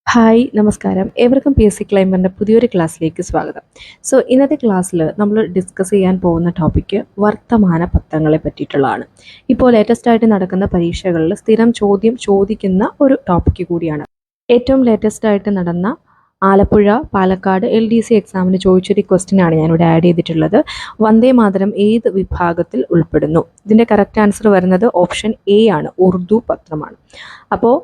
Hi നമസ്കാരം ഏവർക്കും PSC ക്ലൈംബറിൻ്റെ പുതിയൊരു ക്ലാസ്സിലേക്ക് സ്വാഗതം. ഇന്നത്തെ ക്ലാസ്സിൽ നമ്മൾ ഡിസ്കസ് ചെയ്യാൻ പോകുന്ന ടോപ്പിക്ക് വർത്തമാന പത്രങ്ങളെ പറ്റിയിട്ടുള്ളതാണ്. ഇപ്പോൾ ലേറ്റസ്റ്റ് ആയിട്ട് നടക്കുന്ന പരീക്ഷകളിൽ സ്ഥിരം ചോദ്യം ചോദിക്കുന്ന ഒരു ടോപ്പിക്ക് കൂടിയാണ്. ഏറ്റവും ലേറ്റസ്റ്റ് ആയിട്ട് നടന്ന ആലപ്പുഴ പാലക്കാട് LDC എക്സാമിന് ചോദിച്ചൊരു ക്വസ്റ്റ്യൻ ആണ് ഞാനിവിടെ ആഡ് ചെയ്തിട്ടുള്ളത്. വന്ദേ മാതരം ഏത് വിഭാഗത്തിൽ ഉൾപ്പെടുന്നു? ഇതിൻ്റെ കറക്റ്റ് ആൻസർ വരുന്നത് ഓപ്ഷൻ എ ആണ്, ഉറുദു പത്രമാണ്. അപ്പോൾ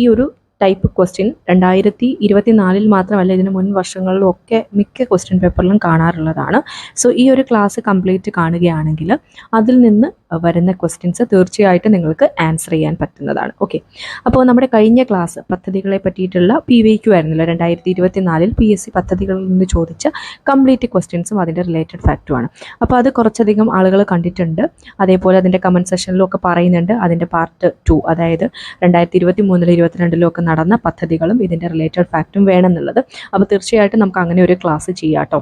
ഈ ഒരു ടൈപ്പ് ക്വസ്റ്റ്യൻ 2024 മാത്രമല്ല ഇതിന് മുൻ വർഷങ്ങളിലും ഒക്കെ മിക്ക ക്വസ്റ്റ്യൻ പേപ്പറിലും കാണാറുള്ളതാണ്. ഈ ഒരു ക്ലാസ് കംപ്ലീറ്റ് കാണുകയാണെങ്കിൽ അതിൽ നിന്ന് വരുന്ന ക്വസ്റ്റ്യൻസ് തീർച്ചയായിട്ടും നിങ്ങൾക്ക് ആൻസർ ചെയ്യാൻ പറ്റുന്നതാണ്. ഓക്കെ, അപ്പോൾ നമ്മുടെ കഴിഞ്ഞ ക്ലാസ് പദ്ധതികളെ പറ്റിയിട്ടുള്ള PYQ ആയിരുന്നില്ല, 2024 PSC പദ്ധതികളിൽ നിന്ന് ചോദിച്ച കംപ്ലീറ്റ് ക്വസ്റ്റ്യൻസും അതിൻ്റെ റിലേറ്റഡ് ഫാക്റ്റുമാണ്. അപ്പോൾ അത് കുറച്ചധികം ആളുകൾ കണ്ടിട്ടുണ്ട്. അതേപോലെ അതിൻ്റെ കമൻറ്റ് സെക്ഷനിലും ഒക്കെ പറയുന്നുണ്ട് അതിൻ്റെ പാർട്ട് 2, അതായത് 2023 22 ഒക്കെ നടന്ന പദ്ധതികളും ഇതിൻ്റെ റിലേറ്റഡ് ഫാക്റ്റും വേണമെന്നുള്ളത്. അപ്പോൾ തീർച്ചയായിട്ടും നമുക്ക് അങ്ങനെ ഒരു ക്ലാസ് ചെയ്യാം കേട്ടോ.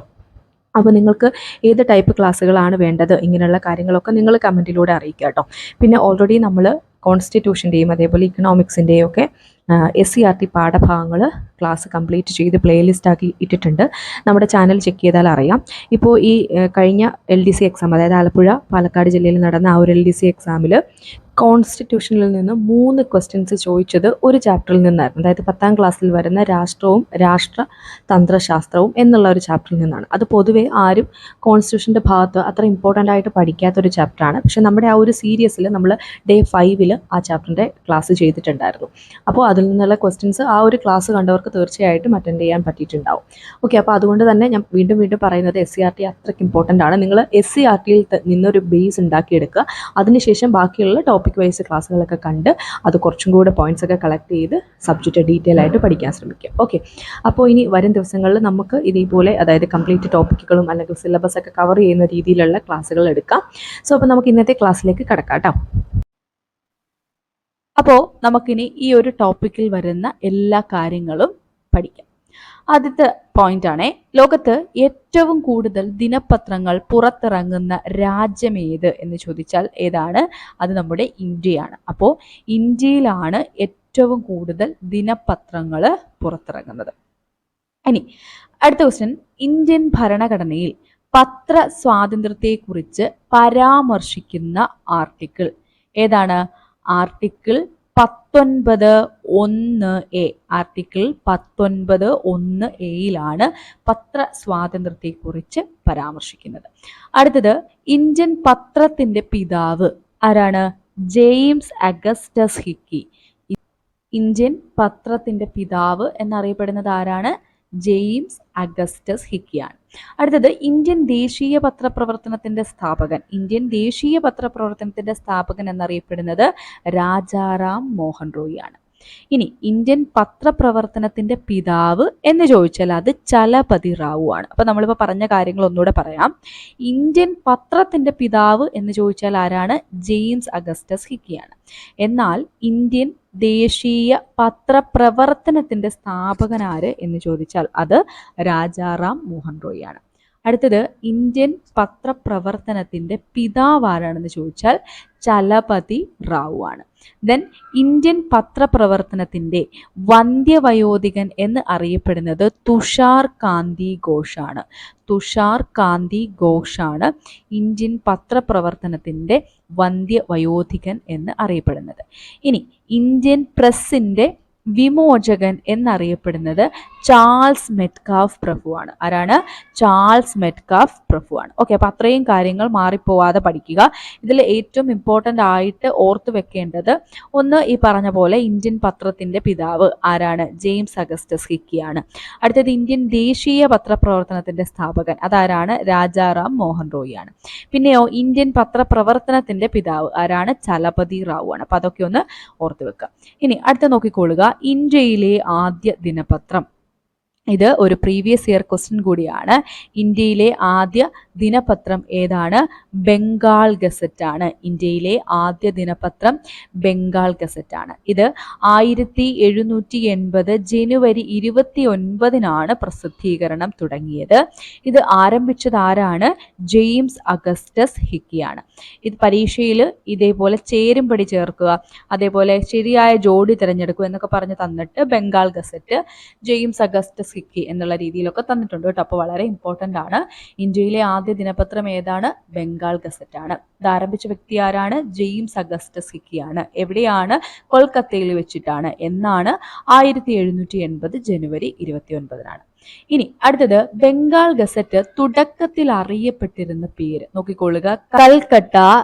അപ്പോൾ നിങ്ങൾക്ക് ഏത് ടൈപ്പ് ക്ലാസ്സുകളാണ് വേണ്ടത്, ഇങ്ങനെയുള്ള കാര്യങ്ങളൊക്കെ നിങ്ങൾ കമൻറ്റിലൂടെ അറിയിക്കുക കേട്ടോ. പിന്നെ ഓൾറെഡി നമ്മൾ കോൺസ്റ്റിറ്റ്യൂഷൻ്റെയും അതേപോലെ ഇക്കണോമിക്സിൻ്റെയും ഒക്കെ SCERT പാഠഭാഗങ്ങൾ ക്ലാസ് കംപ്ലീറ്റ് ചെയ്ത് പ്ലേലിസ്റ്റ് ആക്കി ഇട്ടിട്ടുണ്ട്. നമ്മുടെ ചാനൽ ചെക്ക് ചെയ്താൽ അറിയാം. ഇപ്പോൾ ഈ കഴിഞ്ഞ LDC എക്സാം, അതായത് ആലപ്പുഴ പാലക്കാട് ജില്ലയിൽ നടന്ന ആ ഒരു LDC എക്സാമിൽ കോൺസ്റ്റിറ്റ്യൂഷനിൽ നിന്ന് 3 ക്വസ്റ്റ്യൻസ് ചോദിച്ചത് ഒരു ചാപ്റ്ററിൽ നിന്നായിരുന്നു. അതായത് 10ാം ക്ലാസ്സിൽ വരുന്ന രാഷ്ട്രവും രാഷ്ട്രതന്ത്രശാസ്ത്രവും എന്നുള്ള ഒരു ചാപ്റ്ററിൽ നിന്നാണ്. അത് പൊതുവേ ആരും കോൺസ്റ്റിറ്റ്യൂഷൻ്റെ ഭാഗത്ത് അത്ര ഇമ്പോർട്ടൻ്റ് ആയിട്ട് പഠിക്കാത്തൊരു ചാപ്റ്ററാണ്. പക്ഷെ നമ്മുടെ ആ ഒരു സീരീസിൽ നമ്മൾ ഡേ 5 ആ ചാപ്റ്ററിൻ്റെ ക്ലാസ് ചെയ്തിട്ടുണ്ടായിരുന്നു. അപ്പോൾ അതിൽ നിന്നുള്ള ക്വസ്റ്റ്യൻസ് ആ ഒരു ക്ലാസ് കണ്ടവർക്ക് തീർച്ചയായിട്ടും അറ്റൻഡ് ചെയ്യാൻ പറ്റിയിട്ടുണ്ടാവും. ഓക്കെ, അപ്പോൾ അതുകൊണ്ട് തന്നെ ഞാൻ വീണ്ടും പറയുന്നത് SCERT അത്രയ്ക്ക് ഇമ്പോർട്ടൻ്റ് ആണ്. നിങ്ങൾ SCERTയിൽ നിന്നൊരു ബേസ് ഉണ്ടാക്കിയെടുക്കുക. അതിനുശേഷം ബാക്കിയുള്ള ടോപ്പിക് വൈസ് ക്ലാസ്സുകളൊക്കെ കണ്ട് അത് കുറച്ചും കൂടെ പോയിന്റ്സ് ഒക്കെ കളക്ട് ചെയ്ത് സബ്ജക്റ്റ് ഡീറ്റെയിൽ ആയിട്ട് പഠിക്കാൻ ശ്രമിക്കുക. ഓക്കെ, അപ്പോൾ ഇനി വരും ദിവസങ്ങളിൽ നമുക്ക് ഇതേപോലെ, അതായത് കംപ്ലീറ്റ് ടോപ്പിക്കുകളും അല്ലെങ്കിൽ സിലബസ് ഒക്കെ കവർ ചെയ്യുന്ന രീതിയിലുള്ള ക്ലാസ്സുകൾ എടുക്കാം. അപ്പോൾ നമുക്ക് ഇന്നത്തെ ക്ലാസ്സിലേക്ക് കടക്കാം കേട്ടോ. അപ്പോൾ നമുക്കിനി ഈ ഒരു ടോപ്പിക്കിൽ വരുന്ന എല്ലാ കാര്യങ്ങളും പഠിക്കാം. ആദ്യത്തെ പോയിന്റ് ആണ്, ലോകത്ത് ഏറ്റവും കൂടുതൽ ദിനപത്രങ്ങൾ പുറത്തിറങ്ങുന്ന രാജ്യം ഏത് എന്ന് ചോദിച്ചാൽ ഏതാണ്? അത് നമ്മുടെ ഇന്ത്യയാണ്. അപ്പോൾ ഇന്ത്യയിലാണ് ഏറ്റവും കൂടുതൽ ദിനപത്രങ്ങൾ പുറത്തിറങ്ങുന്നത്. ഇനി അടുത്ത ക്വസ്റ്റ്യൻ, ഇന്ത്യൻ ഭരണഘടനയിൽ പത്ര സ്വാതന്ത്ര്യത്തെക്കുറിച്ച് പരാമർശിക്കുന്ന ആർട്ടിക്കിൾ ഏതാണ്? Article 19(1)(a). ആർട്ടിക്കിൾ 19(1)(a)യിലാണ് പത്ര സ്വാതന്ത്ര്യത്തെക്കുറിച്ച് പരാമർശിക്കുന്നത്. അടുത്തത്, ഇന്ത്യൻ പത്രത്തിന്റെ പിതാവ് ആരാണ്? James Augustus hiki. ഇന്ത്യൻ പത്രത്തിന്റെ പിതാവ് എന്നറിയപ്പെടുന്നത് ആരാണ്? ജെയിംസ് അഗസ്റ്റസ് ഹിക്കിയാണ്. അടുത്തത്, ഇന്ത്യൻ ദേശീയ പത്രപ്രവർത്തനത്തിന്റെ സ്ഥാപകൻ. ഇന്ത്യൻ ദേശീയ പത്രപ്രവർത്തനത്തിന്റെ സ്ഥാപകൻ എന്നറിയപ്പെടുന്നത് രാജാറാം മോഹൻ റോയ് ആണ്. ഇനി ഇന്ത്യൻ പത്രപ്രവർത്തനത്തിന്റെ പിതാവ് എന്ന് ചോദിച്ചാൽ അത് ചലപതി റാവു ആണ്. അപ്പൊ നമ്മളിപ്പോൾ പറഞ്ഞ കാര്യങ്ങൾ ഒന്നുകൂടെ പറയാം. ഇന്ത്യൻ പത്രത്തിന്റെ പിതാവ് എന്ന് ചോദിച്ചാൽ ആരാണ്? ജെയിംസ് അഗസ്റ്റസ് ഹിക്കിയാണ്. എന്നാൽ ഇന്ത്യൻ ദേശീയ പത്രപ്രവർത്തനത്തിന്റെ സ്ഥാപകൻ ആര് എന്ന് ചോദിച്ചാൽ അത് രാജാറാം മോഹൻ റോയ് ആണ്. അടുത്തത്, ഇന്ത്യൻ പത്രപ്രവർത്തനത്തിന്റെ പിതാവ് ആരാണെന്ന് ചോദിച്ചാൽ ചലപതി റാവു ആണ്. ദെൻ ഇന്ത്യൻ പത്രപ്രവർത്തനത്തിന്റെ വന്ധ്യവയോധികൻ എന്ന് അറിയപ്പെടുന്നത് തുഷാർ കാന്തി ഘോഷാണ്. തുഷാർ കാന്തി ഘോഷാണ് ഇന്ത്യൻ പത്രപ്രവർത്തനത്തിന്റെ വന്ധ്യവയോധികൻ എന്ന് അറിയപ്പെടുന്നത്. ഇനി ഇന്ത്യൻ പ്രസിന്റെ വിമോചകൻ എന്നറിയപ്പെടുന്നത് ചാൾസ് മെറ്റ്കാഫ് പ്രഭുവാണ്. ആരാണ്? Charles Metcalfe പ്രഭുവാണ്. ഓക്കെ, അപ്പൊ അത്രയും കാര്യങ്ങൾ മാറിപ്പോവാതെ പഠിക്കുക. ഇതിൽ ഏറ്റവും ഇമ്പോർട്ടൻ്റ് ആയിട്ട് ഓർത്ത് വെക്കേണ്ടത് ഒന്ന്, ഈ പറഞ്ഞ പോലെ ഇന്ത്യൻ പത്രത്തിന്റെ പിതാവ് ആരാണ്? ജെയിംസ് അഗസ്റ്റസ് ഹിക്കിയാണ്. അടുത്തത്, ഇന്ത്യൻ ദേശീയ പത്രപ്രവർത്തനത്തിന്റെ സ്ഥാപകൻ അതാരാണ്? രാജാറാം മോഹൻ റോയ് ആണ്. പിന്നെയോ ഇന്ത്യൻ പത്രപ്രവർത്തനത്തിന്റെ പിതാവ് ആരാണ്? ചലപതി റാവു ആണ്. അപ്പൊ അതൊക്കെ ഒന്ന് ഓർത്ത് വെക്കുക. ഇനി അടുത്ത നോക്കിക്കൊള്ളുക, ഇന്ത്യയിലെ ആദ്യ ദിനപത്രം. ഇത് ഒരു പ്രീവിയസ് ഇയർ ക്വസ്റ്റ്യൻ കൂടിയാണ്. ഇന്ത്യയിലെ ആദ്യ ദിനപത്രം ഏതാണ്? ബംഗാൾ ഗസറ്റ് ആണ്. ഇന്ത്യയിലെ ആദ്യ ദിനപത്രം ബംഗാൾ ഗസറ്റ് ആണ്. ഇത് 1780 ജനുവരി 29 പ്രസിദ്ധീകരണം തുടങ്ങിയത്. ഇത് ആരംഭിച്ചത് ആരാണ്? ജെയിംസ് അഗസ്റ്റസ് ഹിക്കിയാണ്. ഇത് പരീക്ഷയിൽ ഇതേപോലെ ചേരുംപടി ചേർക്കുക, അതേപോലെ ശരിയായ ജോഡി തിരഞ്ഞെടുക്കുക എന്നൊക്കെ പറഞ്ഞ് തന്നിട്ട് Bengal gazette James Augustus hiki എന്നുള്ള രീതിയിലൊക്കെ തന്നിട്ടുണ്ട് കേട്ടോ. അപ്പോൾ വളരെ ഇമ്പോർട്ടൻ്റ് ആണ്. ഇന്ത്യയിലെ ആദ്യ ദിനപത്രം ഏതാണ്? ബംഗാൾ ഗസറ്റ് ആണ്. ഇത് ആരംഭിച്ച വ്യക്തി ആരാണ്? ജെയിംസ് അഗസ്റ്റസ് ഹിക്കിയാണ്. എവിടെയാണ്? കൊൽക്കത്തയിൽ വെച്ചിട്ടാണ്. എന്നാണ്? 1780 ജനുവരി 29. ഇനി അടുത്തത്, ബംഗാൾ ഗസറ്റ് തുടക്കത്തിൽ അറിയപ്പെട്ടിരുന്ന പേര് നോക്കിക്കൊള്ളുക. കൽക്കട്ട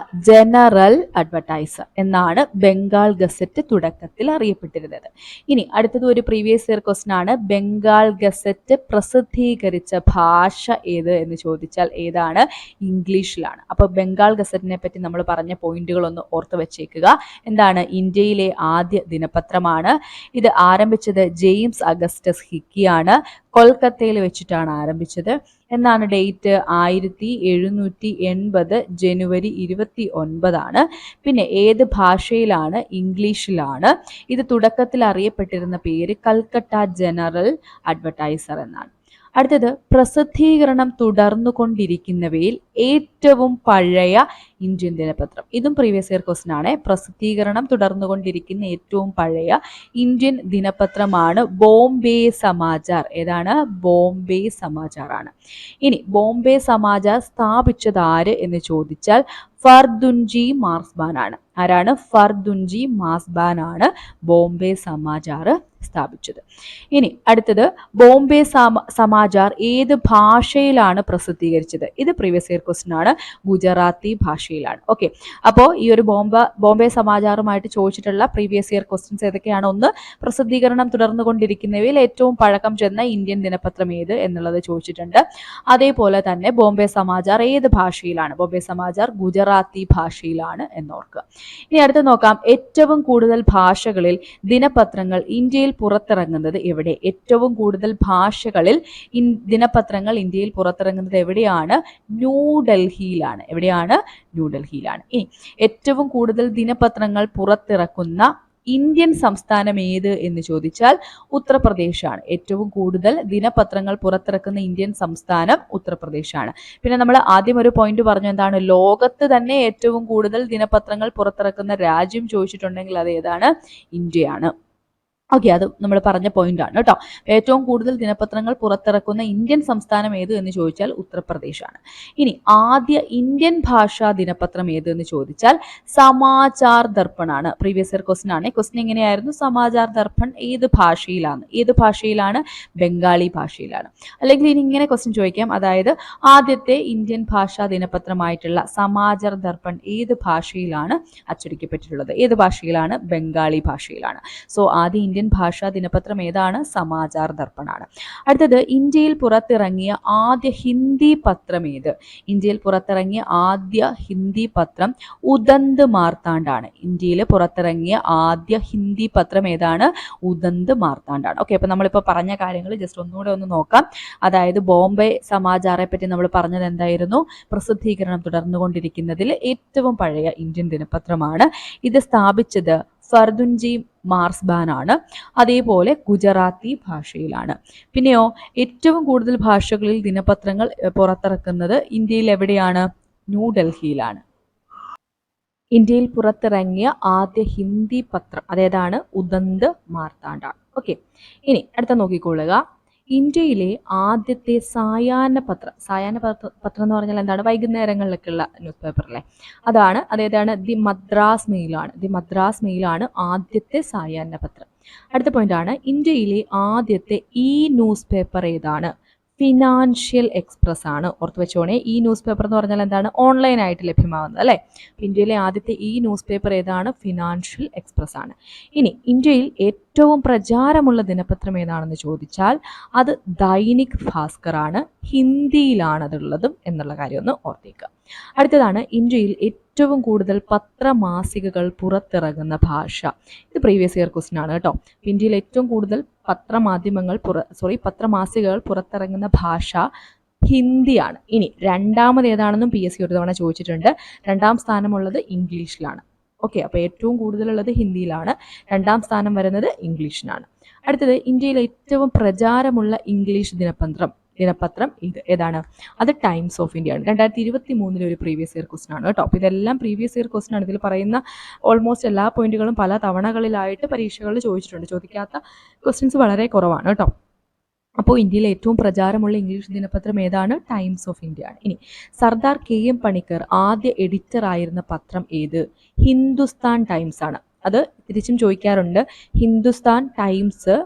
ജനറൽ അഡ്വർടൈസർ എന്നാണ് ബംഗാൾ ഗസറ്റ് തുടക്കത്തിൽ അറിയപ്പെട്ടിരുന്നത്. ഇനി അടുത്തത് ഒരു പ്രീവിയസ് ഇയർ ക്വസ്റ്റ്യൻ ആണ്. ബംഗാൾ ഗസറ്റ് പ്രസിദ്ധീകരിച്ച ഭാഷ ഏത് എന്ന് ചോദിച്ചാൽ ഏതാണ്? ഇംഗ്ലീഷിലാണ്. അപ്പൊ ബംഗാൾ ഗസറ്റിനെ പറ്റി നമ്മൾ പറഞ്ഞ പോയിന്റുകളൊന്ന് ഓർത്ത് വെച്ചേക്കുക. എന്താണ്? ഇന്ത്യയിലെ ആദ്യ ദിനപത്രമാണ്. ഇത് ആരംഭിച്ചത് ജെയിംസ് അഗസ്റ്റസ് ഹിക്കിയാണ്. കൊൽക്കത്തയിൽ വെച്ചിട്ടാണ് ആരംഭിച്ചത്. എന്നാണ് ഡേറ്റ്? 1780 ജനുവരി 29. പിന്നെ ഏത് ഭാഷയിലാണ്? ഇംഗ്ലീഷിലാണ്. ഇത് തുടക്കത്തിൽ അറിയപ്പെട്ടിരുന്ന പേര് കൽക്കട്ട ജനറൽ അഡ്വർടൈസർ എന്നാണ്. അടുത്തത്, പ്രസിദ്ധീകരണം തുടർന്നുകൊണ്ടിരിക്കുന്നവയിൽ ഏറ്റവും പഴയ ഇന്ത്യൻ ദിനപത്രം. ഇതും പ്രീവിയസ് ഇയർ ക്വസ്റ്റ്യൻ ആണ്. പ്രസിദ്ധീകരണം തുടർന്നുകൊണ്ടിരിക്കുന്ന ഏറ്റവും പഴയ ഇന്ത്യൻ ദിനപത്രമാണ് ബോംബെ സമാചാർ. ഏതാണ്? ബോംബെ സമാചാർ ആണ്. ഇനി ബോംബെ സമാചാർ സ്ഥാപിച്ചത് ആര് എന്ന് ചോദിച്ചാൽ ഫർദുൻജി മാസ്ബാൻ ആണ്. ആരാണ്? ഫർദുൻജി മാസ്ബാൻ ആണ് ബോംബെ സമാചാർ സ്ഥാപിച്ചത്. ഇനി അടുത്തത്, ബോംബെ സമാചാർ ഏത് ഭാഷയിലാണ് പ്രസിദ്ധീകരിച്ചത്? ഇത് പ്രീവിയസ് ഇയർ ക്വസ്റ്റ്യൻ ആണ്. ഗുജറാത്തി ഭാഷയിലാണ്. ഓക്കെ, അപ്പോൾ ഈ ഒരു ബോംബെ സമാചാറുമായിട്ട് ചോദിച്ചിട്ടുള്ള പ്രീവിയസ് ഇയർ ക്വസ്റ്റ്യൻസ് ഏതൊക്കെയാണ്? ഒന്ന്, പ്രസിദ്ധീകരണം തുടർന്നുകൊണ്ടിരിക്കുന്നവയിൽ ഏറ്റവും പഴക്കം ചെന്ന ഇന്ത്യൻ ദിനപത്രം ഏത് എന്നുള്ളത് ചോദിച്ചിട്ടുണ്ട്. അതേപോലെ തന്നെ ബോംബെ സമാചാർ ഏത് ഭാഷയിലാണ്? ബോംബെ സമാചാർ ഗുജറാത്തി ഭാഷയിലാണ് എന്നോർക്കുക. ഇനി അടുത്ത് നോക്കാം, ഏറ്റവും കൂടുതൽ ഭാഷകളിൽ ദിനപത്രങ്ങൾ ഇന്ത്യയിൽ പുറത്തിറങ്ങുന്നത് എവിടെ? ഏറ്റവും കൂടുതൽ ഭാഷകളിൽ ദിനപത്രങ്ങൾ ഇന്ത്യയിൽ പുറത്തിറങ്ങുന്നത് എവിടെയാണ്? ന്യൂഡൽഹിയിലാണ്. എവിടെയാണ്? ന്യൂഡൽഹിയിലാണ്. ഇനി ഏറ്റവും കൂടുതൽ ദിനപത്രങ്ങൾ പുറത്തിറക്കുന്ന ഇന്ത്യൻ സംസ്ഥാനം ഏത് എന്ന് ചോദിച്ചാൽ ഉത്തർപ്രദേശാണ്. ഏറ്റവും കൂടുതൽ ദിനപത്രങ്ങൾ പുറത്തിറക്കുന്ന ഇന്ത്യൻ സംസ്ഥാനം ഉത്തർപ്രദേശാണ്. പിന്നെ നമ്മൾ ആദ്യം ഒരു പോയിന്റ് പറഞ്ഞു, എന്താണ്? ലോകത്ത് തന്നെ ഏറ്റവും കൂടുതൽ ദിനപത്രങ്ങൾ പുറത്തിറക്കുന്ന രാജ്യം ചോദിച്ചിട്ടുണ്ടെങ്കിൽ അത് ഏതാണ്? ഇന്ത്യയാണ്. ഓക്കെ, അത് നമ്മൾ പറഞ്ഞ പോയിന്റ് ആണ് കേട്ടോ. ഏറ്റവും കൂടുതൽ ദിനപത്രങ്ങൾ പുറത്തിറക്കുന്ന ഇന്ത്യൻ സംസ്ഥാനം ഏത് എന്ന് ചോദിച്ചാൽ ഉത്തർപ്രദേശാണ്. ഇനി ആദ്യ ഇന്ത്യൻ ഭാഷാ ദിനപത്രം ഏത് എന്ന് ചോദിച്ചാൽ സമാചാർ ദർപ്പൺ ആണ്. പ്രീവിയസ് ഇയർ ക്വസ്റ്റ്യൻ ആണ്. ക്വസ്റ്റ്യൻ എങ്ങനെയായിരുന്നു? സമാചാർ ദർപ്പൺ ഏത് ഭാഷയിലാണ്? ഏത് ഭാഷയിലാണ്? ബംഗാളി ഭാഷയിലാണ്. അല്ലെങ്കിൽ ഇനി ഇങ്ങനെ ക്വസ്റ്റ്യൻ ചോദിക്കാം, അതായത് ആദ്യത്തെ ഇന്ത്യൻ ഭാഷാ ദിനപത്രമായിട്ടുള്ള സമാചാർ ദർപ്പൺ ഏത് ഭാഷയിലാണ് അച്ചടിക്കപ്പെട്ടിട്ടുള്ളത്? ഏത് ഭാഷയിലാണ്? ബംഗാളി ഭാഷയിലാണ്. സോ ആദ്യ ഇന്ത്യൻ ഭാഷാ ദിനപത്രം ഏതാണ്? സമാചാർ ദർപ്പണാണ്. അടുത്തത്, ഇന്ത്യയിൽ പുറത്തിറങ്ങിയ ആദ്യ ഹിന്ദി പത്രം ഏത്? ഇന്ത്യയിൽ പുറത്തിറങ്ങിയ ആദ്യ ഹിന്ദി പത്രം ഉദന്ത് മാർത്താണ്ഡാണ്. ഇന്ത്യയിൽ പുറത്തിറങ്ങിയ ആദ്യ ഹിന്ദി പത്രം ഏതാണ്? ഉദന്ത് മാർത്താണ്ഡാണ്. ഓക്കെ, അപ്പൊ നമ്മളിപ്പോൾ പറഞ്ഞ കാര്യങ്ങൾ ജസ്റ്റ് ഒന്നുകൂടെ ഒന്ന് നോക്കാം. അതായത് ബോംബെ സമാചാറെ പറ്റി നമ്മൾ പറഞ്ഞത് എന്തായിരുന്നു? പ്രസിദ്ധീകരണം തുടർന്നുകൊണ്ടിരിക്കുന്നതിൽ ഏറ്റവും പഴയ ഇന്ത്യൻ ദിനപത്രമാണ്. ഇത് സ്ഥാപിച്ചത് ഫർദുൻജി മാസ്ബാൻ ആണ്. അതേപോലെ ഗുജറാത്തി ഭാഷയിലാണ്. പിന്നെയോ ഏറ്റവും കൂടുതൽ ഭാഷകളിൽ ദിനപത്രങ്ങൾ പുറത്തിറക്കുന്നത് ഇന്ത്യയിൽ എവിടെയാണ്? ന്യൂഡൽഹിയിലാണ്. ഇന്ത്യയിൽ പുറത്തിറങ്ങിയ ആദ്യ ഹിന്ദി പത്രം അതേതാണ്? ഉദന്ത് മാർത്താണ്ഡാണ്. ഓക്കെ, ഇനി അടുത്ത നോക്കിക്കൊള്ളുക. ഇന്ത്യയിലെ ആദ്യത്തെ സായാഹ്ന പത്രം എന്ന് പറഞ്ഞാൽ എന്താണ്? വൈകുന്നേരങ്ങളിലൊക്കെയുള്ള ന്യൂസ് പേപ്പർ അല്ലേ, അതാണ്. അതേതാണ്? ദി മദ്രാസ് മെയിലാണ്. ദി മദ്രാസ് മെയിലാണ് ആദ്യത്തെ സായാഹ്ന പത്രം. അടുത്ത പോയിന്റ് ആണ്, ഇന്ത്യയിലെ ആദ്യത്തെ ഈ ന്യൂസ് പേപ്പർ ഏതാണ്? ഫിനാൻഷ്യൽ എക്സ്പ്രസ് ആണ്. ഓർത്ത് വെച്ചോണേ, ഈ ന്യൂസ് പേപ്പർ എന്ന് പറഞ്ഞാൽ എന്താണ്? ഓൺലൈനായിട്ട് ലഭ്യമാകുന്നത് അല്ലേ. ഇന്ത്യയിലെ ആദ്യത്തെ ഈ ന്യൂസ് പേപ്പർ ഏതാണ്? ഫിനാൻഷ്യൽ എക്സ്പ്രസ് ആണ്. ഇനി ഇന്ത്യയിൽ ഏറ്റവും പ്രചാരമുള്ള ദിനപത്രം ഏതാണെന്ന് ചോദിച്ചാൽ അത് ദൈനിക് ഭാസ്കർ ആണ്. ഹിന്ദിയിലാണ് അതുള്ളതും എന്നുള്ള കാര്യം ഒന്ന് ഓർത്തേക്കുക. അടുത്തതാണ്, ഇന്ത്യയിൽ ഏറ്റവും കൂടുതൽ പത്രമാസികകൾ പുറത്തിറങ്ങുന്ന ഭാഷ. ഇത് പ്രീവിയസ് ഇയർ ക്വസ്റ്റ്യൻ ആണ് കേട്ടോ. ഇന്ത്യയിൽ ഏറ്റവും കൂടുതൽ പത്രമാസികകൾ പുറത്തിറങ്ങുന്ന ഭാഷ ഹിന്ദിയാണ്. ഇനി രണ്ടാമത് ഏതാണെന്നും PSC ഒരു തവണ ചോദിച്ചിട്ടുണ്ട്. രണ്ടാം സ്ഥാനമുള്ളത് ഇംഗ്ലീഷിലാണ്. ഓക്കെ, അപ്പോൾ ഏറ്റവും കൂടുതലുള്ളത് ഹിന്ദിയിലാണ്, രണ്ടാം സ്ഥാനം വരുന്നത് ഇംഗ്ലീഷിനാണ്. അടുത്തത് ഇന്ത്യയിലെ ഏറ്റവും പ്രചാരമുള്ള ഇംഗ്ലീഷ് ദിനപത്രം ഏതാണ്? അത് ടൈംസ് ഓഫ് ഇന്ത്യ ആണ്. 2023 ഒരു പ്രീവിയസ് ഇയർ ക്വസ്റ്റൻ ആണ് കേട്ടോ. അപ്പോൾ ഇതെല്ലാം പ്രീവിയസ് ഇയർ ക്വസ്റ്റൻ ആണ്. ഇതിൽ പറയുന്ന ഓൾമോസ്റ്റ് എല്ലാ പോയിന്റുകളും പല തവണകളിലായിട്ട് പരീക്ഷകളിൽ ചോദിച്ചിട്ടുണ്ട്. ചോദിക്കാത്ത ക്വസ്റ്റ്യൻസ് വളരെ കുറവാണ് കേട്ടോ. അപ്പോൾ ഇന്ത്യയിലെ ഏറ്റവും പ്രചാരമുള്ള ഇംഗ്ലീഷ് ദിനപത്രം ഏതാണ്? ടൈംസ് ഓഫ് ഇന്ത്യ ആണ്. ഇനി സർദാർ KM പണിക്കർ ആദ്യ എഡിറ്റർ ആയിരുന്ന പത്രം ഏത്? ഹിന്ദുസ്ഥാൻ ടൈംസ് ആണ്. അത് തിരിച്ചും ചോദിക്കാറുണ്ട്. ഹിന്ദുസ്ഥാൻ ടൈംസ്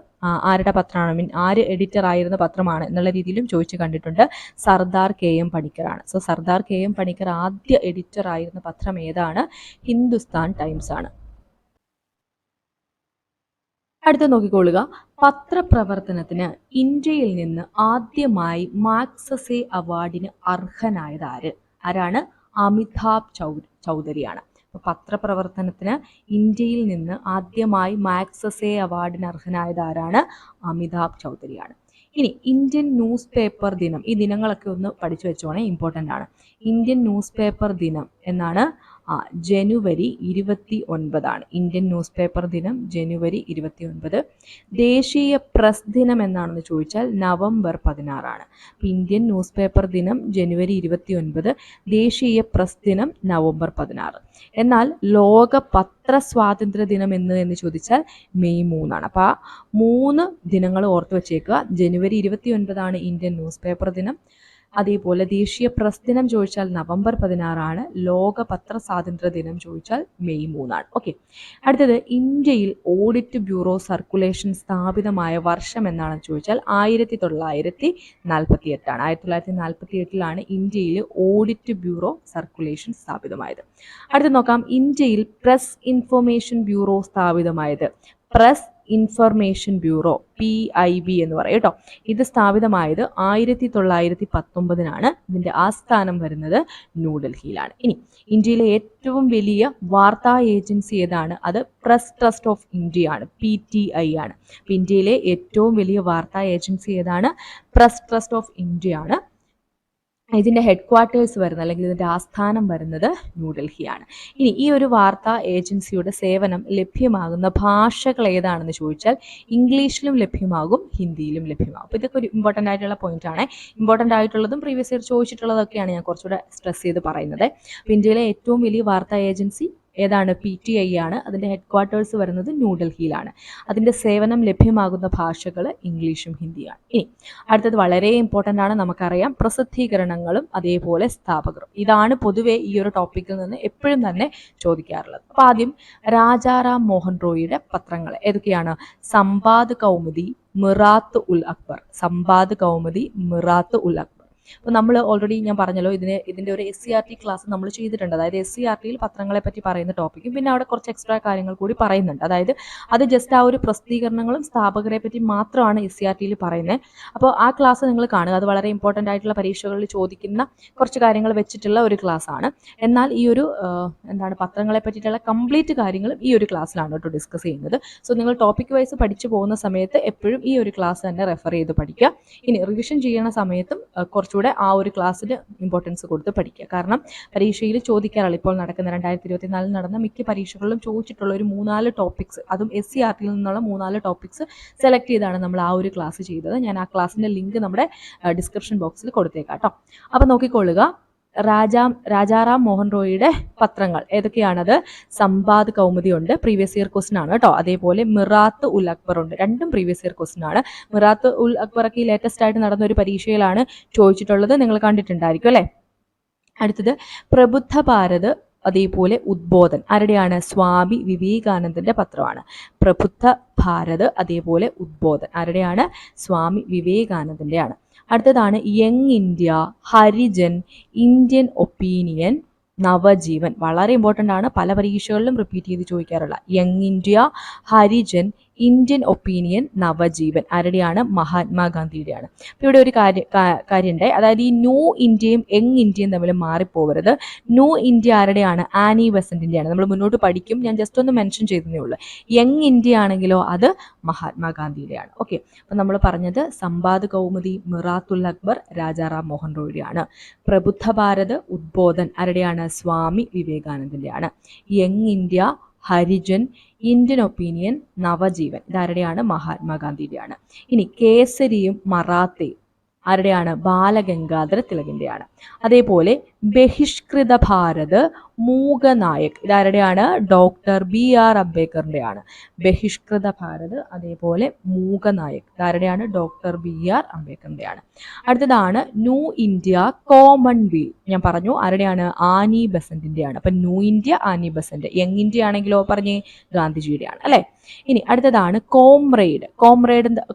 ആരുടെ പത്രമാണ്, ആര് എഡിറ്റർ ആയിരുന്ന പത്രമാണ് എന്നുള്ള രീതിയിലും ചോദിച്ചു കണ്ടിട്ടുണ്ട്. സർദാർ KM പണിക്കറാണ്. സോ സർദാർ KM പണിക്കർ ആദ്യ എഡിറ്റർ ആയിരുന്ന പത്രം ഏതാണ്? ഹിന്ദുസ്ഥാൻ ടൈംസ് ആണ്. അടുത്ത നോക്കിക്കൊള്ളുക. പത്രപ്രവർത്തനത്തിന് ഇന്ത്യയിൽ നിന്ന് ആദ്യമായി മാഗ്സസെ അവാർഡിന് അർഹനായത് ആരാണ്? അമിതാഭ് ചൗധരിയാണ്. പത്രപ്രവർത്തനത്തിന് ഇന്ത്യയിൽ നിന്ന് ആദ്യമായി മാഗ്സസെ അവാർഡിന് അർഹനായത് ആരാണ്? അമിതാഭ് ചൗധരിയാണ്. ഇനി ഇന്ത്യൻ ന്യൂസ് പേപ്പർ ദിനം, ഈ ദിനങ്ങളൊക്കെ ഒന്ന് പഠിച്ചു വെച്ചോണേ, ഇമ്പോർട്ടൻ്റ് ആണ്. ഇന്ത്യൻ ന്യൂസ് പേപ്പർ ദിനം എന്നാണ് ജനുവരി 29 ഇന്ത്യൻ ന്യൂസ് പേപ്പർ ദിനം ജനുവരി 29. ദേശീയ പ്രസ് ദിനം എന്നാണെന്ന് ചോദിച്ചാൽ നവംബർ 16. ഇന്ത്യൻ ന്യൂസ് പേപ്പർ ദിനം ജനുവരി 29, ദേശീയ പ്രസ് ദിനം നവംബർ 16. എന്നാൽ ലോക പത്ര സ്വാതന്ത്ര്യ ദിനം എന്ന് ചോദിച്ചാൽ മെയ് 3. അപ്പോൾ ആ 3 ദിനങ്ങൾ ഓർത്ത് വെച്ചേക്കുക. ജനുവരി 29 ഇന്ത്യൻ ന്യൂസ് പേപ്പർ ദിനം, അതേപോലെ ദേശീയ പ്രസ് ദിനം ചോദിച്ചാൽ നവംബർ 16, ലോക പത്ര സ്വാതന്ത്ര്യ ദിനം ചോദിച്ചാൽ മെയ് 3. ഓക്കെ, അടുത്തത് ഇന്ത്യയിൽ ഓഡിറ്റ് ബ്യൂറോ സർക്കുലേഷൻ സ്ഥാപിതമായ വർഷം എന്നാണെന്ന് ചോദിച്ചാൽ 1948. 1948 ഇന്ത്യയിൽ ഓഡിറ്റ് ബ്യൂറോ സർക്കുലേഷൻ സ്ഥാപിതമായത്. അടുത്ത് നോക്കാം, ഇന്ത്യയിൽ പ്രസ് ഇൻഫർമേഷൻ ബ്യൂറോ സ്ഥാപിതമായത്. പ്രസ് ഇൻഫർമേഷൻ ബ്യൂറോ PIB എന്ന് പറയും കേട്ടോ. ഇത് സ്ഥാപിതമായത് 1919. ഇതിന്റെ ആസ്ഥാനം വരുന്നത് ന്യൂഡൽഹിയിലാണ്. ഇനി ഇന്ത്യയിലെ ഏറ്റവും വലിയ വാർത്താ ഏജൻസി ഏതാണ്? അത് പ്രസ് ട്രസ്റ്റ് ഓഫ് ഇന്ത്യ ആണ്, PTI ആണ്. ഇന്ത്യയിലെ ഏറ്റവും വലിയ വാർത്താ ഏജൻസി ഏതാണ്? പ്രസ് ട്രസ്റ്റ് ഓഫ് ഇന്ത്യ ആണ്. ഇതിൻ്റെ ഹെഡ്ക്വാർട്ടേഴ്സ് വരുന്നത് അല്ലെങ്കിൽ ഇതിൻ്റെ ആസ്ഥാനം വരുന്നത് ന്യൂഡൽഹിയാണ്. ഇനി ഈ ഒരു വാർത്താ ഏജൻസിയുടെ സേവനം ലഭ്യമാകുന്ന ഭാഷകൾ ഏതാണെന്ന് ചോദിച്ചാൽ ഇംഗ്ലീഷിലും ലഭ്യമാകും, ഹിന്ദിയിലും ലഭ്യമാകും. അപ്പോൾ ഇതൊക്കെ ഒരു ഇമ്പോർട്ടൻ്റ് ആയിട്ടുള്ള പോയിന്റ് ആണ്. ഇമ്പോർട്ടൻ്റ് ആയിട്ടുള്ളതും പ്രീവിയസ് ഇയർ ചോദിച്ചിട്ടുള്ളതൊക്കെയാണ് ഞാൻ കുറച്ചുകൂടെ സ്ട്രെസ് ചെയ്ത് പറയുന്നത്. അപ്പോൾ ഇന്ത്യയിലെ ഏറ്റവും വലിയ വാർത്താ ഏജൻസി ഏതാണ്? PTI ആണ്. അതിൻ്റെ ഹെഡ്ക്വാർട്ടേഴ്സ് വരുന്നത് ന്യൂഡൽഹിയിലാണ്. അതിൻ്റെ സേവനം ലഭ്യമാകുന്ന ഭാഷകൾ ഇംഗ്ലീഷും ഹിന്ദിയാണ്. ഇനി അടുത്തത് വളരെ ഇമ്പോർട്ടൻ്റ് ആണ്, നമുക്കറിയാം, പ്രസിദ്ധീകരണങ്ങളും അതേപോലെ സ്ഥാപകരും. ഇതാണ് പൊതുവെ ഈ ഒരു ടോപ്പിക്കിൽ നിന്ന് എപ്പോഴും തന്നെ ചോദിക്കാറുള്ളത്. അപ്പോൾ ആദ്യം രാജാറാം മോഹൻ റോയിയുടെ പത്രങ്ങൾ ഏതൊക്കെയാണ്? സമ്പാദ് കൗമുദി, മിറാത്ത് ഉൽ അക്ബർ. സമ്പാദ് കൗമുദി, മിറാത്ത് ഉൽ അക്ബർ. അപ്പോൾ നമ്മൾ ഓൾറെഡി ഞാൻ പറഞ്ഞല്ലോ, ഇതിൻ്റെ ഒരു SCERT ക്ലാസ് നമ്മൾ ചെയ്തിട്ടുണ്ട്. അതായത് SCERTയിൽ പത്രങ്ങളെ പറ്റി പറയുന്ന ടോപ്പിക്കും പിന്നെ അവിടെ കുറച്ച് എക്സ്ട്രാ കാര്യങ്ങൾ കൂടി പറയുന്നുണ്ട്. അതായത് അത് ജസ്റ്റ് ആ ഒരു പ്രസിദ്ധീകരണങ്ങളും സ്ഥാപകരെ പറ്റി മാത്രമാണ് SCERTയിൽ പറയുന്നത്. അപ്പോൾ ആ ക്ലാസ് നിങ്ങൾ കാണുക. അത് വളരെ ഇമ്പോർട്ടൻ്റ് ആയിട്ടുള്ള പരീക്ഷകളിൽ ചോദിക്കുന്ന കുറച്ച് കാര്യങ്ങൾ വെച്ചിട്ടുള്ള ഒരു ക്ലാസ് ആണ്. എന്നാൽ ഈ ഒരു പത്രങ്ങളെ പറ്റിയിട്ടുള്ള കംപ്ലീറ്റ് കാര്യങ്ങളും ഈ ഒരു ക്ലാസ്സിലാണ് കേട്ടോ ഡിസ്കസ് ചെയ്യുന്നത്. സോ നിങ്ങൾ ടോപ്പിക് വൈസ് പഠിച്ചു പോകുന്ന സമയത്ത് എപ്പോഴും ഈ ഒരു ക്ലാസ് തന്നെ റെഫർ ചെയ്ത് പഠിക്കുക. ഇനി റിവിഷൻ ചെയ്യുന്ന സമയത്തും കുറച്ചുകൂടെ ആ ഒരു ക്ലാസ്സിന് ഇമ്പോർട്ടൻസ് കൊടുത്ത് പഠിക്കുക. കാരണം പരീക്ഷയിൽ ചോദിക്കാറുള്ള ഇപ്പോൾ നടക്കുന്ന 2024 നടന്ന മിക്ക പരീക്ഷകളിലും ചോദിച്ചിട്ടുള്ള ഒരു 3-4 ടോപ്പിക്സ്, അതും SCERTയിൽ നിന്നുള്ള 3-4 ടോപ്പിക്സ് സെലക്ട് ചെയ്താണ് നമ്മൾ ആ ഒരു ക്ലാസ് ചെയ്തത്. ഞാൻ ആ ക്ലാസ്സിൻ്റെ ലിങ്ക് നമ്മുടെ ഡിസ്ക്രിപ്ഷൻ ബോക്സിൽ കൊടുത്തേക്കാം കേട്ടോ. അപ്പോൾ നോക്കിക്കൊള്ളുക, രാജാറാം മോഹൻ റോയിയുടെ പത്രങ്ങൾ ഏതൊക്കെയാണത്? സമ്പാദ് കൗമുദി ഉണ്ട്, പ്രീവിയസ് ഇയർ ക്വസ്റ്റൻ ആണ് കേട്ടോ. അതേപോലെ മിറാത്ത് ഉൽ അക്ബർ ഉണ്ട്, രണ്ടും പ്രീവിയസ് ഇയർ ക്വസ്റ്റൻ ആണ്. മിറാത്ത് ഉൽ അക്ബറൊക്കെ ലേറ്റസ്റ്റ് ആയിട്ട് നടന്ന ഒരു പരീക്ഷയിലാണ് ചോദിച്ചിട്ടുള്ളത്, നിങ്ങൾ കണ്ടിട്ടുണ്ടായിരിക്കും അല്ലേ. അടുത്തത് പ്രബുദ്ധ ഭാരത്, അതേപോലെ ഉദ്ബോധൻ. ആരുടെയാണ്? സ്വാമി വിവേകാനന്ദന്റെ പത്രമാണ്. പ്രബുദ്ധ ഭാരത്, അതേപോലെ ഉദ്ബോധൻ ആരുടെയാണ്? സ്വാമി വിവേകാനന്ദന്റെ ആണ്. അടുത്തതാണ് Young India, Harijan, Indian Opinion, Navajivan. വളരെ ഇമ്പോർട്ടൻ്റ് ആണ്, പല പരീക്ഷകളിലും റിപ്പീറ്റ് ചെയ്ത് ചോദിക്കാറുള്ള Young India, Harijan, Indian Opinion, Navajivan ആരുടെയാണ്? മഹാത്മാഗാന്ധിയുടെയാണ്. അപ്പോൾ ഇവിടെ ഒരു കാര്യമുണ്ട്, അതായത് ഈ ന്യൂ ഇന്ത്യയും യങ് ഇന്ത്യയും തമ്മിൽ മാറിപ്പോകരുത്. ന്യൂ ഇന്ത്യ ആരുടെയാണ്? ആനി ബെസന്റിന്റെയാണ്. നമ്മൾ മുന്നോട്ട് പഠിക്കും, ഞാൻ ജസ്റ്റ് ഒന്ന് മെൻഷൻ ചെയ്തേ ഉള്ളൂ. യങ് ഇന്ത്യ ആണെങ്കിലോ അത് മഹാത്മാഗാന്ധിയുടെയാണ്. ഓക്കെ, അപ്പം നമ്മൾ പറഞ്ഞത് സമ്പാദ് കൗമുദി, മിറാത്തുൽ അക്ബർ രാജാറാം മോഹൻ റോയിയുടെയാണ്. പ്രബുദ്ധ ഭാരത്, ഉദ്ബോധൻ ആരുടെയാണ്? സ്വാമി വിവേകാനന്ദന്റെയാണ്. Young India, Harijan, Indian Opinion, Navajivan ഇതാരുടെയാണ്? മഹാത്മാഗാന്ധിയുടെയാണ്. ഇനി കേസരിയും മറാത്തയും ആരുടെയാണ്? ബാലഗംഗാധര തിലകിന്റെയാണ്. അതേപോലെ ബഹിഷ്കൃത ഭാരത്, മൂകനായക് ഇതാരുടെയാണ്? ഡോക്ടർ BR അംബേദ്കറിന്റെയാണ്. ബഹിഷ്കൃത ഭാരത്, അതേപോലെ മൂകനായക് ഇതാരുടെയാണ്? Doctor BR അംബേദ്കറിന്റെയാണ്. അടുത്തതാണ് ന്യൂ ഇന്ത്യ കോമൺവെൽത്ത്, ഞാൻ പറഞ്ഞു ആരുടെയാണ്? ആനി ബെസന്റിന്റെയാണ്. അപ്പൊ new India Annie Besant, young India ആണെങ്കിലോ പറഞ്ഞേ ഗാന്ധിജിയുടെയാണ് അല്ലെ. ഇനി അടുത്തതാണ് കോമ്രേഡ്.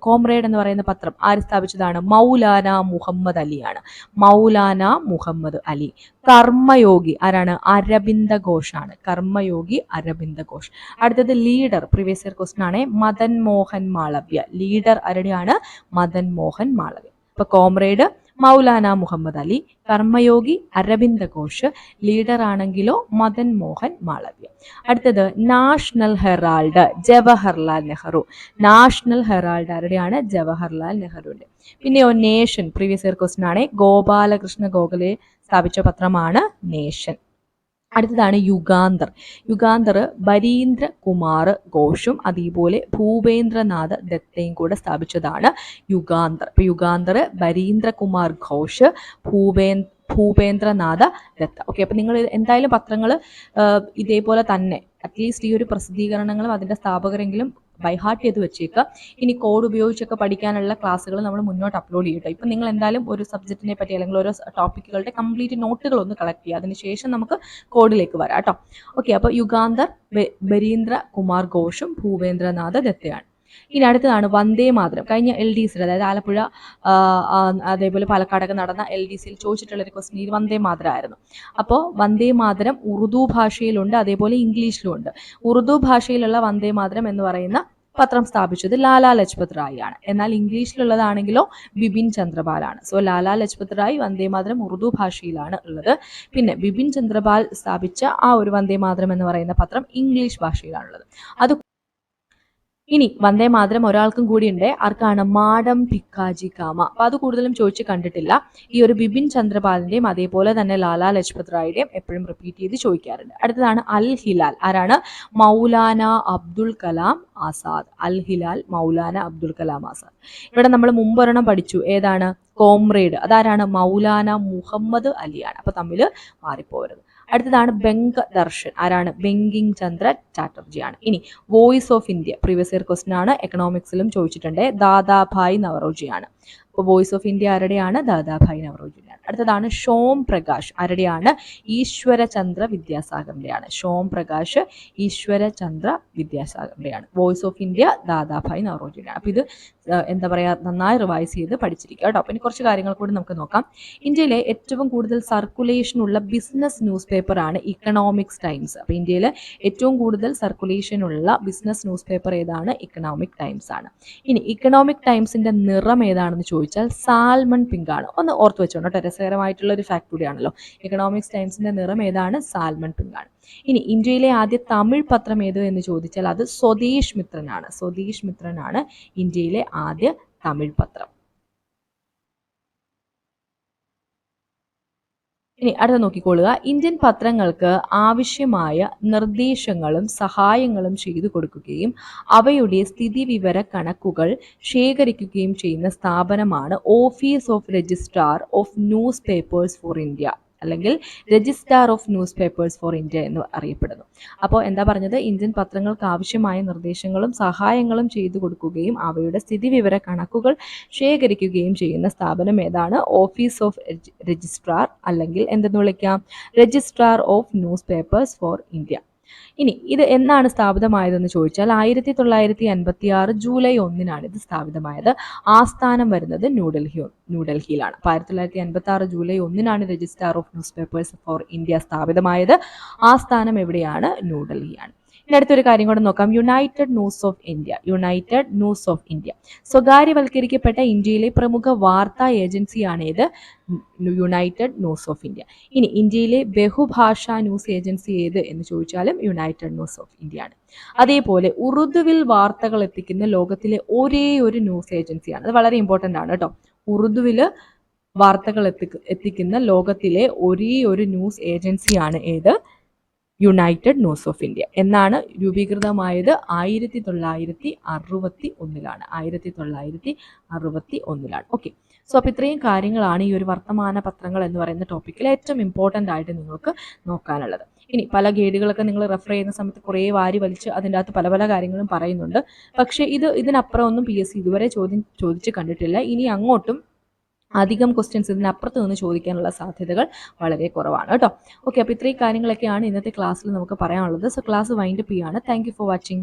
കോമ്രേഡ് എന്ന് പറയുന്ന പത്രം ആര് സ്ഥാപിച്ചതാണ്? മൗലാന മുഹമ്മദ് അലിയാണ്. മൗലാന മുഹമ്മദ് അലി. കർമ്മയോഗി ആരാണ്? അരബിന്ദ ഘോഷാണ്. കർമ്മയോഗി അരബിന്ദ ഘോഷ്. അടുത്തത് ലീഡർ, പ്രീവിയസ് ഇയർ ക്വസ്റ്റൻ ആണ്. മദൻ മോഹൻ മാളവ്യ. ലീഡർ ആരുടെയാണ്? മദൻ മോഹൻ മാളവ്യ. ഇപ്പൊ കോമ്രേഡ് മൗലാന മുഹമ്മദ് അലി, കർമ്മയോഗി അരബിന്ദ ഘോഷ്, ലീഡർ ആണെങ്കിലോ മദൻ മോഹൻ മാളവ്യ. അടുത്തത് National Herald, Jawaharlal Nehru. National Herald ആരുടെയാണ്? ജവഹർലാൽ നെഹ്റുവിന്റെ. പിന്നെയോ നേഷൻ, പ്രീവിയസ് ഇയർ ക്വസ്റ്റൻ ആണ്. ഗോപാലകൃഷ്ണ ഗോഖലെ സ്ഥാപിച്ച പത്രമാണ് നേഷൻ. അടുത്തതാണ് യുഗാന്തർ. യുഗാന്തർ ബരീന്ദ്ര കുമാർ ഘോഷും അതേപോലെ ഭൂപേന്ദ്രനാഥ് ദത്തയും കൂടെ സ്ഥാപിച്ചതാണ് യുഗാന്തർ. ഇപ്പൊ യുഗാന്തർ ബരീന്ദ്ര കുമാർ ഘോഷ്, ഭൂപേന്ദ്രനാഥ ദത്ത. ഓക്കെ, അപ്പൊ നിങ്ങൾ എന്തായാലും പത്രങ്ങൾ ഇതേപോലെ തന്നെ അറ്റ്ലീസ്റ്റ് ഈ ഒരു പ്രസിദ്ധീകരണങ്ങളും അതിന്റെ സ്ഥാപകരെങ്കിലും ബൈഹാർട്ട് ചെയ്ത് വെച്ചേക്കുക. ഇനി കോഡ് ഉപയോഗിച്ചൊക്കെ പഠിക്കാനുള്ള ക്ലാസ്സുകൾ നമ്മൾ മുന്നോട്ട് അപ്ലോഡ് ചെയ്യട്ടെ. ഇപ്പം നിങ്ങൾ എന്തായാലും ഒരു സബ്ജക്റ്റിനെ പറ്റി അല്ലെങ്കിൽ ഓരോ ടോപ്പിക്കുകളുടെ കംപ്ലീറ്റ് നോട്ടുകൾ ഒന്ന് കളക്ട് ചെയ്യുക. അതിനുശേഷം നമുക്ക് കോഡിലേക്ക് വരാം കേട്ടോ. ഓക്കെ, അപ്പോൾ യുഗാന്തർ ബരീന്ദ്ര കുമാർ ഘോഷും ഭൂപേന്ദ്രനാഥ ദത്തയാണ്. ഇനി അടുത്തതാണ് വന്ദേ മാതരം. കഴിഞ്ഞ LDC അതായത് ആലപ്പുഴ അതേപോലെ പാലക്കാടൊക്കെ നടന്ന LDCയിൽ ചോദിച്ചിട്ടുള്ള ഒരു ക്വസ്റ്റ്യൻ ഇത് വന്ദേ മാതരം ആയിരുന്നു. അപ്പോൾ വന്ദേ മാതരം ഉറുദു ഭാഷയിലുണ്ട്, അതേപോലെ ഇംഗ്ലീഷിലും ഉണ്ട്. ഉറുദു ഭാഷയിലുള്ള വന്ദേ മാതരം എന്ന് പറയുന്ന പത്രം സ്ഥാപിച്ചത് ലാലാ ലജ്പത് റായ് ആണ്. എന്നാൽ ഇംഗ്ലീഷിലുള്ളതാണെങ്കിലോ ബിപിൻ ചന്ദ്രപാലാണ്. സോ ലാലാ ലജ്പത് റായ് വന്ദേ മാതരം ഉറുദു ഭാഷയിലാണ് ഉള്ളത്. പിന്നെ ബിപിൻ ചന്ദ്രപാൽ സ്ഥാപിച്ച ആ ഒരു വന്ദേ മാതരം എന്ന് പറയുന്ന പത്രം ഇംഗ്ലീഷ് ഭാഷയിലാണുള്ളത്. അത് ഇനി വന്ദേ മാതരം ഒരാൾക്കും കൂടി ഉണ്ട്. ആർക്കാണ്? മാഡം ഭിക്കാജി കാമ. അപ്പൊ അത് കൂടുതലും ചോദിച്ച് കണ്ടിട്ടില്ല. ഈ ഒരു ബിപിൻ ചന്ദ്രപാലിന്റെയും അതേപോലെ തന്നെ ലാലാ ലജ്പത് റായിയുടെയും എപ്പോഴും റിപ്പീറ്റ് ചെയ്ത് ചോദിക്കാറുണ്ട്. അടുത്തതാണ് അൽ ഹിലാൽ. ആരാണ്? മൗലാന അബ്ദുൽ കലാം ആസാദ്. അൽ ഹിലാൽ മൗലാന അബ്ദുൽ കലാം ആസാദ്. ഇവിടെ നമ്മൾ മുമ്പൊരെണ്ണം പഠിച്ചു, ഏതാണ്? കോമ്രേഡ്. അതാരാണ്? മൗലാന മുഹമ്മദ് അലിയാണ്. അപ്പൊ തമ്മിൽ മാറിപ്പോകരുത്. അടുത്തതാണ് ബംഗ് ദർശൻ. ആരാണ്? ബങ്കിങ് ചന്ദ്ര ചാറ്റർജിയാണ്. ഇനി Voice of India, previous year question ആണ്, എക്കണോമിക്സിലും ചോദിച്ചിട്ടുണ്ട്. ദാദാഭായ് നവറോജിയാണ്. അപ്പോൾ വോയിസ് ഓഫ് ഇന്ത്യ ആരുടെയാണ്? ദാദാഭായ് നവറോജിയാണ്. അടുത്തതാണ് ഷോം പ്രകാശ്. ആരുടെയാണ്? ഈശ്വരചന്ദ്ര വിദ്യാസാഗറിന്റെയാണ്. ഷോം പ്രകാശ് ഈശ്വരചന്ദ്ര വിദ്യാസാഗറിന്റെയാണ്. വോയിസ് ഓഫ് ഇന്ത്യ ദാദാഭായ് നവറോജിയാണ്. അപ്പൊ ഇത് എന്താ പറയാ, നന്നായി റിവൈസ് ചെയ്ത് പഠിച്ചിരിക്കുക കേട്ടോ. അപ്പൊ ഇനി കുറച്ച് കാര്യങ്ങൾ കൂടി നമുക്ക് നോക്കാം. ഇന്ത്യയിലെ ഏറ്റവും കൂടുതൽ സർക്കുലേഷൻ ഉള്ള ബിസിനസ് ന്യൂസ് പേപ്പർ ആണ് ഇക്കണോമിക്സ് ടൈംസ്. അപ്പൊ ഇന്ത്യയിൽ ഏറ്റവും കൂടുതൽ സർക്കുലേഷൻ ഉള്ള ബിസിനസ് ന്യൂസ് പേപ്പർ ഏതാണ്? ഇക്കണോമിക് ടൈംസ് ആണ്. ഇനി ഇക്കണോമിക് ടൈംസിന്റെ നിറം ഏതാണെന്ന് ചോദിച്ചാൽ സാൽമൺ പിങ്ക് ആണ്. ഒന്ന് ഓർത്ത് വെച്ചോണ്ട് കേട്ടോ, രസകരമായിട്ടുള്ള ഒരു ഫാക്ട് കൂടിയാണല്ലോ. ഇക്കണോമിക്സ് ടൈംസിന്റെ നിറം ഏതാണ്? സാൽമൺ പിങ്ക് ആണ്. ഇനി ഇന്ത്യയിലെ ആദ്യ തമിഴ് പത്രം ഏത് എന്ന് ചോദിച്ചാൽ അത് സ്വദേശ് മിത്രനാണ്. സ്വദേശ് മിത്രനാണ് ഇന്ത്യയിലെ ആദ്യ തമിഴ് പത്രം. ഇനി അടുത്ത നോക്കിക്കൊള്ളുക. ഇന്ത്യൻ പത്രങ്ങൾക്ക് ആവശ്യമായ നിർദ്ദേശങ്ങളും സഹായങ്ങളും ചെയ്തു കൊടുക്കുകയും അവയുടെ സ്ഥിതിവിവര കണക്കുകൾ ശേഖരിക്കുകയും ചെയ്യുന്ന സ്ഥാപനമാണ് office of registrar of newspapers for India, അല്ലെങ്കിൽ registrar of newspapers for India എന്ന് അറിയപ്പെടുന്നു. അപ്പോൾ എന്താ പറഞ്ഞത്? ഇന്ത്യൻ പത്രങ്ങൾക്ക് ആവശ്യമായ നിർദ്ദേശങ്ങളും സഹായങ്ങളും ചെയ്തു കൊടുക്കുകയും അവയുടെ സ്ഥിതിവിവര കണക്കുകൾ ശേഖരിക്കുകയും ചെയ്യുന്ന സ്ഥാപനം ഏതാണ്? ഓഫീസ് ഓഫ് രജിസ്ട്രാർ, അല്ലെങ്കിൽ എന്തെന്ന് വിളിക്കാം? Registrar of newspapers for India. ഇനി ഇത് എന്നാണ് സ്ഥാപിതമായതെന്ന് ചോദിച്ചാൽ 1956 ജൂലൈ 1 ഇത് സ്ഥാപിതമായത്. ആസ്ഥാനം വരുന്നത് ന്യൂഡൽഹിയിലാണ്. 1956 July 1 registrar of newspapers for India സ്ഥാപിതമായത്. ആസ്ഥാനം എവിടെയാണ്? ന്യൂഡൽഹിയാണ്. ഇനി അടുത്തൊരു കാര്യം കൂടെ നോക്കാം. United news of India. United news of India സ്വകാര്യവൽക്കരിക്കപ്പെട്ട ഇന്ത്യയിലെ പ്രമുഖ വാർത്താ ഏജൻസിയാണ് ഏത്? United news of India. ഇനി ഇന്ത്യയിലെ ബഹുഭാഷാ ന്യൂസ് ഏജൻസി ഏത് എന്ന് ചോദിച്ചാലും യുണൈറ്റഡ് ന്യൂസ് ഓഫ് ഇന്ത്യ ആണ്. അതേപോലെ ഉറുദുവിൽ വാർത്തകൾ എത്തിക്കുന്ന ലോകത്തിലെ ഒരേ ഒരു ന്യൂസ് ഏജൻസിയാണ്. അത് വളരെ ഇമ്പോർട്ടൻ്റ് ആണ് കേട്ടോ. ഉറുദുവിൽ വാർത്തകൾ എത്തിക്കുന്ന ലോകത്തിലെ ഒരേ ഒരു ന്യൂസ് ഏജൻസിയാണ് ഏത്? United news of India. എന്നാണ് രൂപീകൃതമായത്? 1961-ലാണ്. 1961-ലാണ്. ഓക്കെ. സോ അപ്പോൾ ഇത്രയും കാര്യങ്ങളാണ് ഈ ഒരു വർത്തമാന പത്രങ്ങൾ എന്ന് പറയുന്ന ടോപ്പിക്കിൽ ഏറ്റവും ഇമ്പോർട്ടൻ്റ് ആയിട്ട് നിങ്ങൾക്ക് നോക്കാനുള്ളത്. ഇനി പല ഗൈഡുകളൊക്കെ നിങ്ങൾ റെഫർ ചെയ്യുന്ന സമയത്ത് കുറേ വാരി വലിച്ച് അതിൻ്റെ അകത്ത് പല പല കാര്യങ്ങളും പറയുന്നുണ്ട്. പക്ഷേ ഇതിനപ്പുറം ഒന്നും PSC ഇതുവരെ ചോദിച്ച് കണ്ടിട്ടില്ല. ഇനി അങ്ങോട്ടും അധികം ക്വസ്റ്റ്യൻസ് ഇതിനപ്പുറത്ത് നിന്ന് ചോദിക്കാനുള്ള സാധ്യതകൾ വളരെ കുറവാണ് കേട്ടോ. ഓക്കെ, അപ്പോൾ ഇത്രയും കാര്യങ്ങളൊക്കെയാണ് ഇന്നത്തെ ക്ലാസ്സിൽ നമുക്ക് പറയാനുള്ളത്. സോ ക്ലാസ് വൈൻഡപ്പ് ചെയ്യാണ്. Thank you for watching.